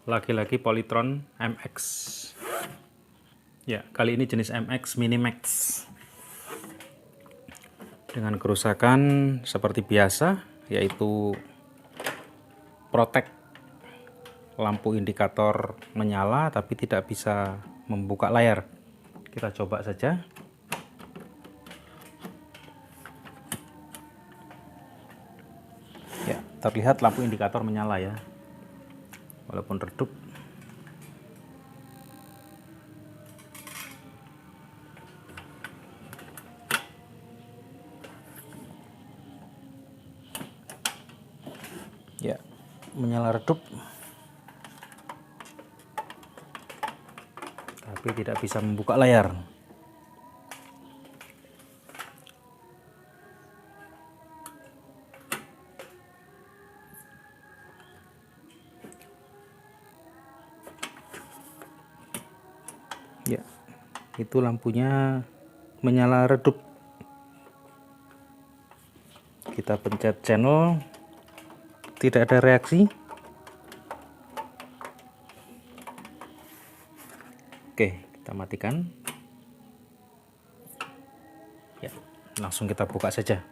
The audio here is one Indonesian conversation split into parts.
lagi-lagi Polytron MX. Ya, kali ini jenis MX Minimax. Dengan kerusakan seperti biasa, yaitu protek lampu indikator menyala tapi tidak bisa membuka layar. Kita coba saja. Ya, terlihat lampu indikator menyala ya, walaupun redup. Ya, menyala redup, tapi tidak bisa membuka layar. Ya, itu lampunya menyala redup. Kita pencet channel, tidak ada reaksi. Oke, kita matikan. Ya, langsung kita buka saja.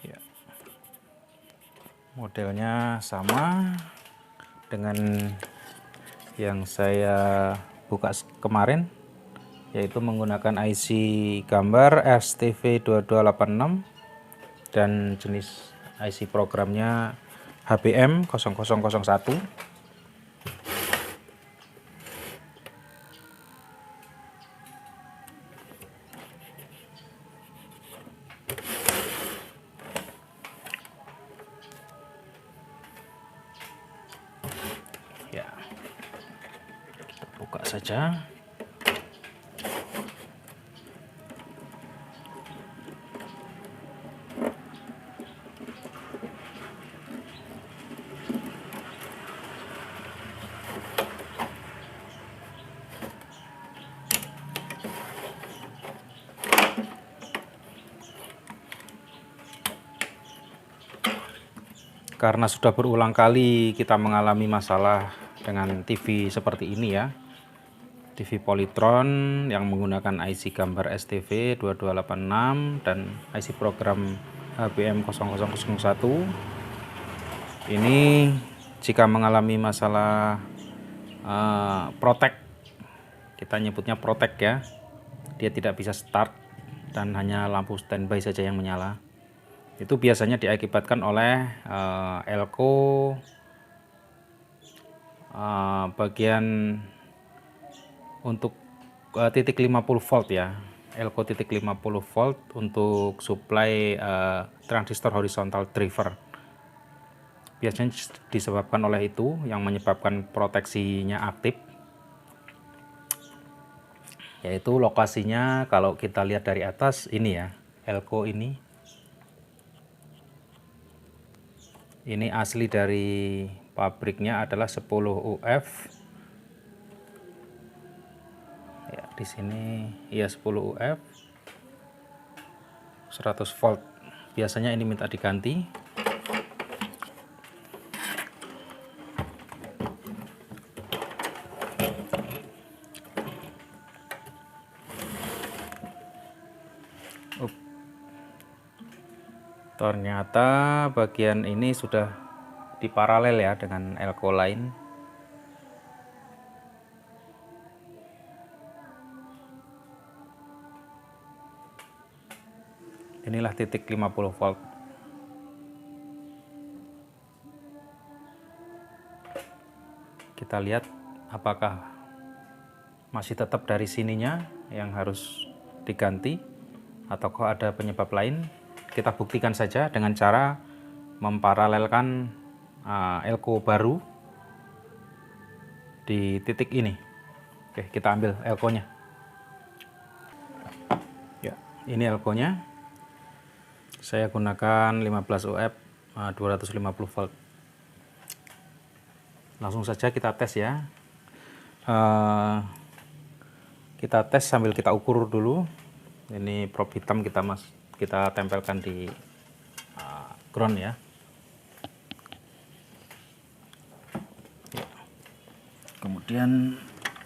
Ya. Modelnya sama dengan yang saya buka kemarin, yaitu menggunakan IC gambar STV2286 dan jenis IC programnya HBM 0001. Ya, kita buka saja. Karena sudah berulang kali kita mengalami masalah dengan TV seperti ini ya, TV Polytron yang menggunakan IC gambar STV2286 dan IC program HBM 0001. Ini jika mengalami masalah protek, kita nyebutnya protek ya, dia tidak bisa start dan hanya lampu standby saja yang menyala. Itu biasanya diakibatkan oleh elko bagian untuk titik 50 volt ya, elko titik 50 volt untuk supply transistor horizontal driver. Biasanya disebabkan oleh itu yang menyebabkan proteksinya aktif, yaitu lokasinya kalau kita lihat dari atas ini ya, elko ini asli dari pabriknya adalah 10 UF. Ya, di sini ya 10 UF 100 volt. Biasanya ini minta diganti. Ternyata bagian ini sudah diparalel ya dengan elko lain. Inilah titik 50 volt. Kita lihat apakah masih tetap dari sininya yang harus diganti ataukah ada penyebab lain. Kita buktikan saja dengan cara memparalelkan elko baru di titik ini. Oke, kita ambil elkonya. Ya, ini elkonya. Saya gunakan 15 UF 250 volt. Langsung saja kita tes ya. Kita tes sambil kita ukur dulu. Ini probe hitam kita tempelkan di ground ya. Kemudian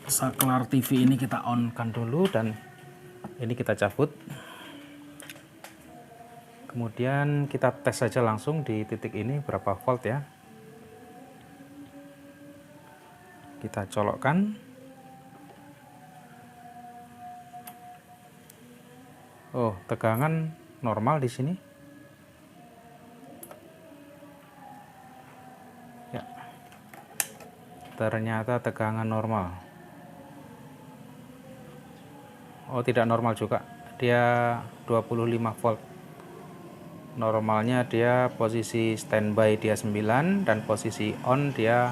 saklar TV ini kita on kan dulu dan ini kita cabut. Kemudian kita tes saja langsung di titik ini berapa volt ya. Kita colokkan. Oh, tegangan normal di sini. Ya. Ternyata tegangan normal. Oh, tidak normal juga. Dia 25 volt. Normalnya dia posisi standby dia 9 dan posisi on dia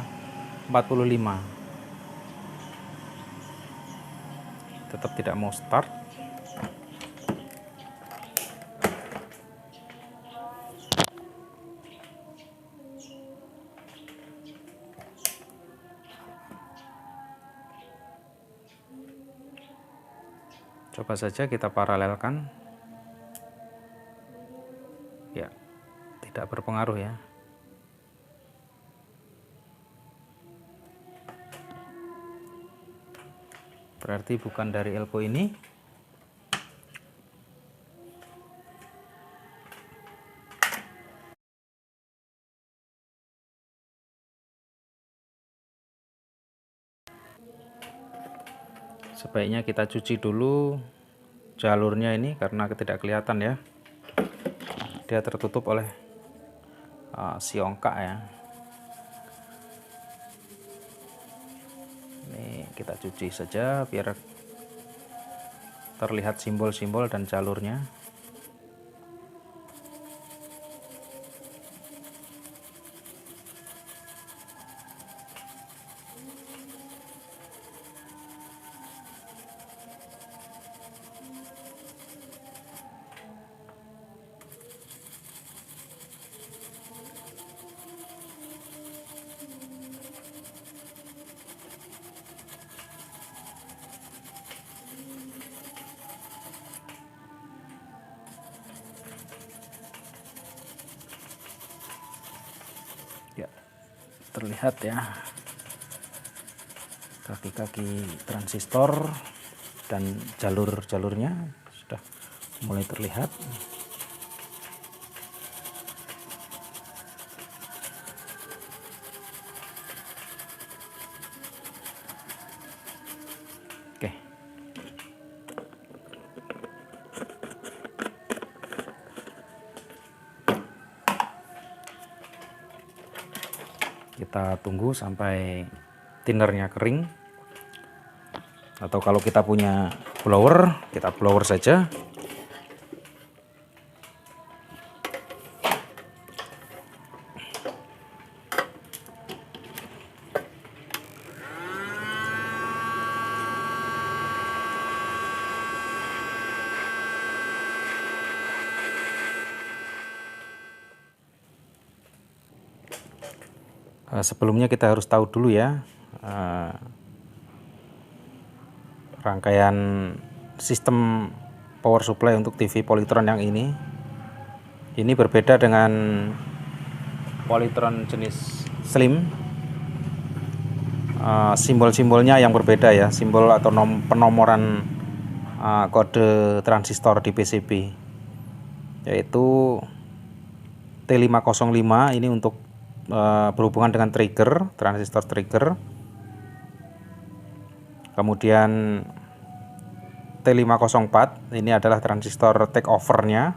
45. Tetap tidak mau start. Coba saja kita paralelkan. Ya, tidak berpengaruh ya. Berarti bukan dari elko ini. Sebaiknya kita cuci dulu jalurnya ini karena tidak kelihatan ya. Dia tertutup oleh siongkak ya. Ini kita cuci saja biar terlihat simbol-simbol dan jalurnya. Ya, terlihat ya kaki-kaki transistor dan jalur-jalurnya sudah mulai terlihat. Oke. Kita tunggu sampai tinernya kering, atau kalau kita punya blower, kita blower saja. Sebelumnya kita harus tahu dulu ya rangkaian sistem power supply untuk TV Polytron yang ini. Ini berbeda dengan Polytron jenis slim. Simbol-simbolnya yang berbeda ya, simbol atau penomoran kode transistor di PCB, yaitu T505 ini untuk berhubungan dengan trigger, transistor trigger. Kemudian T504 ini adalah transistor take overnya.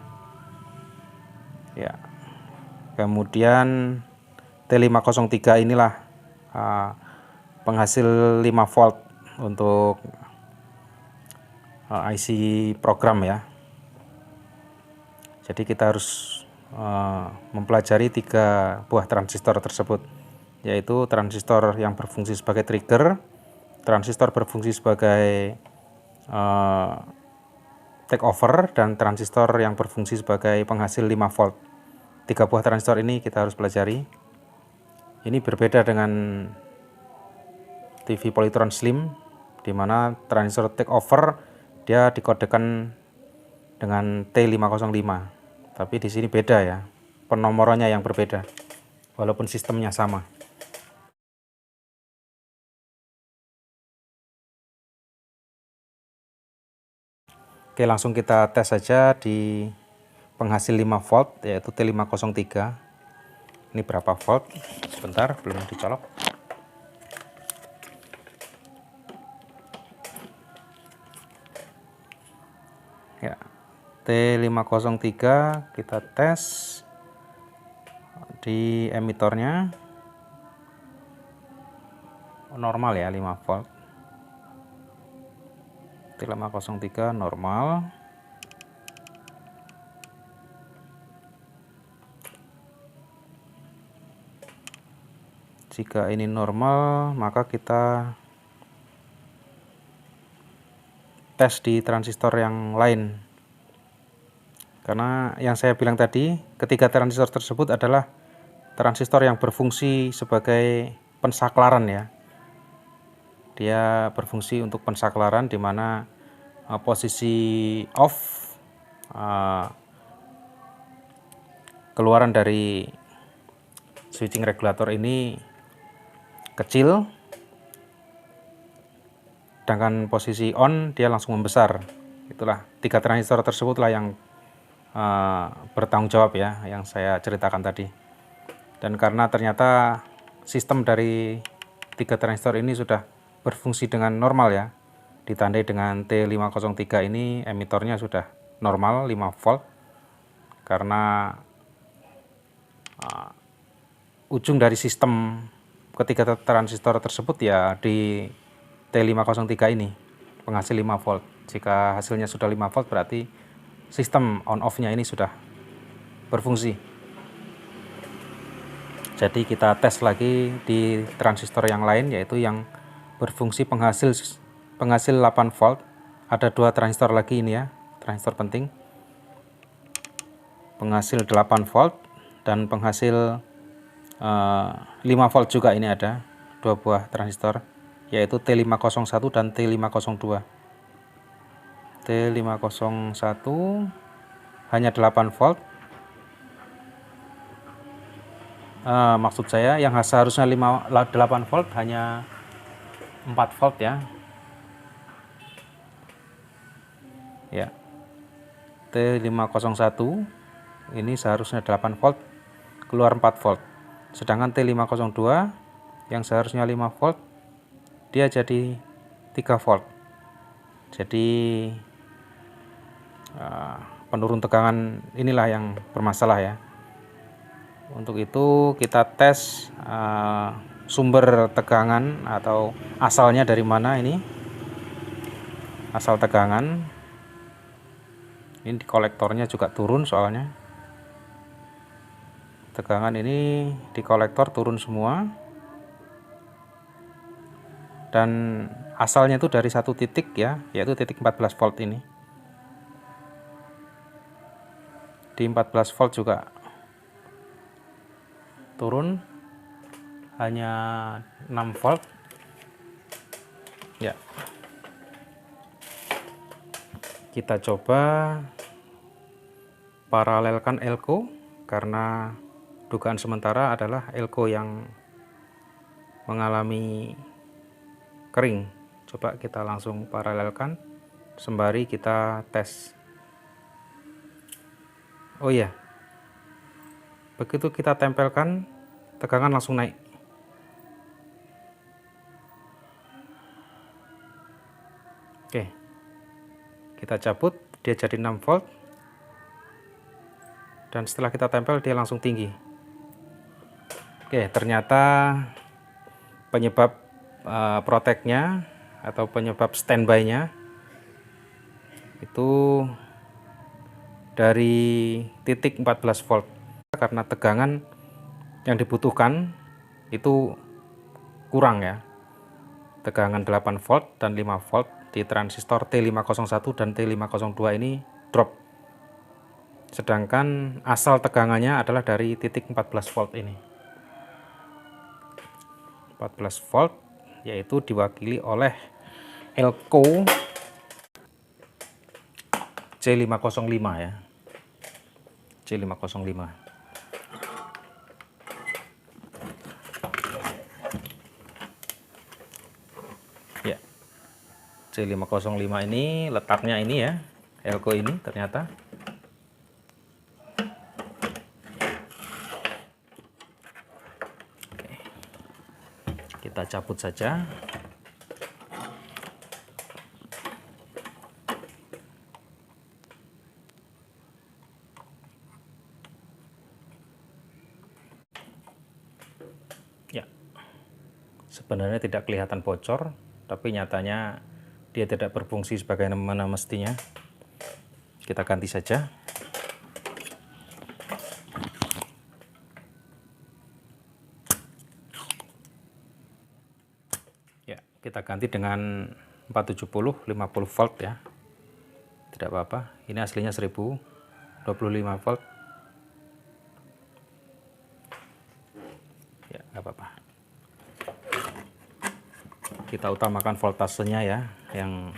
Ya. Kemudian T503 inilah penghasil 5 volt untuk IC program ya. Jadi kita harus mempelajari 3 buah transistor tersebut, yaitu transistor yang berfungsi sebagai trigger, transistor berfungsi sebagai take over, dan transistor yang berfungsi sebagai penghasil 5 volt. 3 buah transistor ini kita harus pelajari. Ini berbeda dengan TV Polytron Slim, di mana transistor take over dia dikodekan dengan T505. Tapi di sini beda ya, penomorannya yang berbeda, walaupun sistemnya sama. Oke, langsung kita tes saja di penghasil 5 volt, yaitu T503. Ini berapa volt? Sebentar, belum dicolok. Ya, T503 kita tes di emitornya normal ya, 5 volt. T503 normal. Jika ini normal, maka kita tes di transistor yang lain. Karena yang saya bilang tadi, ketiga transistor tersebut adalah transistor yang berfungsi sebagai pensaklaran ya. Dia berfungsi untuk pensaklaran, di mana posisi off, keluaran dari switching regulator ini kecil, sedangkan posisi on dia langsung membesar. Itulah 3 transistor tersebutlah yang bertanggung jawab ya, yang saya ceritakan tadi. Dan karena ternyata sistem dari 3 transistor ini sudah berfungsi dengan normal ya, ditandai dengan T503 ini emitornya sudah normal 5 volt, karena ujung dari sistem ketiga transistor tersebut ya di T503 ini, penghasil 5 volt. Jika hasilnya sudah 5 volt, berarti sistem on off-nya ini sudah berfungsi. Jadi kita tes lagi di transistor yang lain, yaitu yang berfungsi penghasil 8 volt. Ada 2 transistor lagi ini ya, transistor penting. Penghasil 8 volt dan penghasil 5 volt juga, ini ada 2 buah transistor, yaitu T501 dan T502. T501 hanya 8 volt. Maksud saya yang seharusnya 8 volt hanya 4 volt ya. Ya. T501 ini seharusnya 8 volt, keluar 4 volt. Sedangkan T502 yang seharusnya 5 volt, dia jadi 3 volt. Jadi penurun tegangan inilah yang bermasalah ya. Untuk itu kita tes sumber tegangan atau asalnya dari mana ini. Asal tegangan ini di kolektornya juga turun, soalnya tegangan ini di kolektor turun semua, dan asalnya itu dari satu titik ya, yaitu titik 14 volt ini. Di 14 volt juga turun hanya 6 volt ya. Kita coba paralelkan elko, karena dugaan sementara adalah elko yang mengalami kering. Coba kita langsung paralelkan sembari kita tes. Oh iya, begitu kita tempelkan, tegangan langsung naik. Oke, kita cabut, dia jadi 6 volt. dan setelah kita tempel dia langsung tinggi. Oke, ternyata penyebab proteknya atau penyebab standby-nya itu dari titik 14 volt, karena tegangan yang dibutuhkan itu kurang ya, tegangan 8 volt dan 5 volt di transistor T501 dan T502 ini drop, sedangkan asal tegangannya adalah dari titik 14 volt ini. 14 volt yaitu diwakili oleh Elco C505 ya, C505. Ya, C505 ini letaknya ini ya, Elco ini ternyata. Oke, kita cabut saja. Ya, sebenarnya tidak kelihatan bocor, tapi nyatanya dia tidak berfungsi sebagaimana mestinya. Kita ganti saja. Ya, kita ganti dengan 470 50 volt ya. Tidak apa-apa. Ini aslinya 1000 25 volt. Ya, nggak apa-apa. Kita utamakan voltasenya ya, yang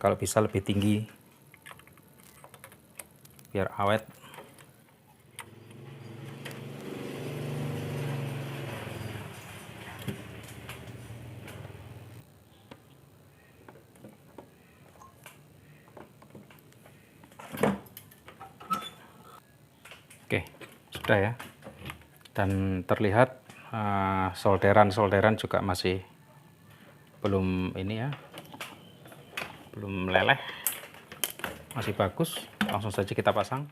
kalau bisa lebih tinggi biar awet. Oke, sudah ya. Dan terlihat solderan-solderan juga masih belum ini ya, belum meleleh, masih bagus. Langsung saja kita pasang.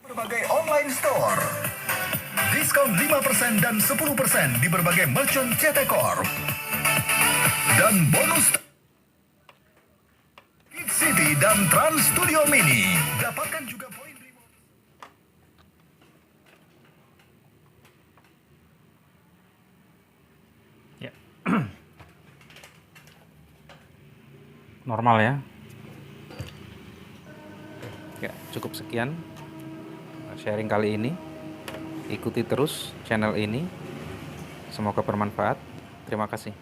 Berbagai online store, diskon 5% dan 10% di berbagai merchant CT Corp. Dan bonus Kid City dan Trans Studio Mini. Dapatkan juga poin reward. Ya. Normal ya. Ya, cukup sekian sharing kali ini. Ikuti terus channel ini. Semoga bermanfaat. Terima kasih.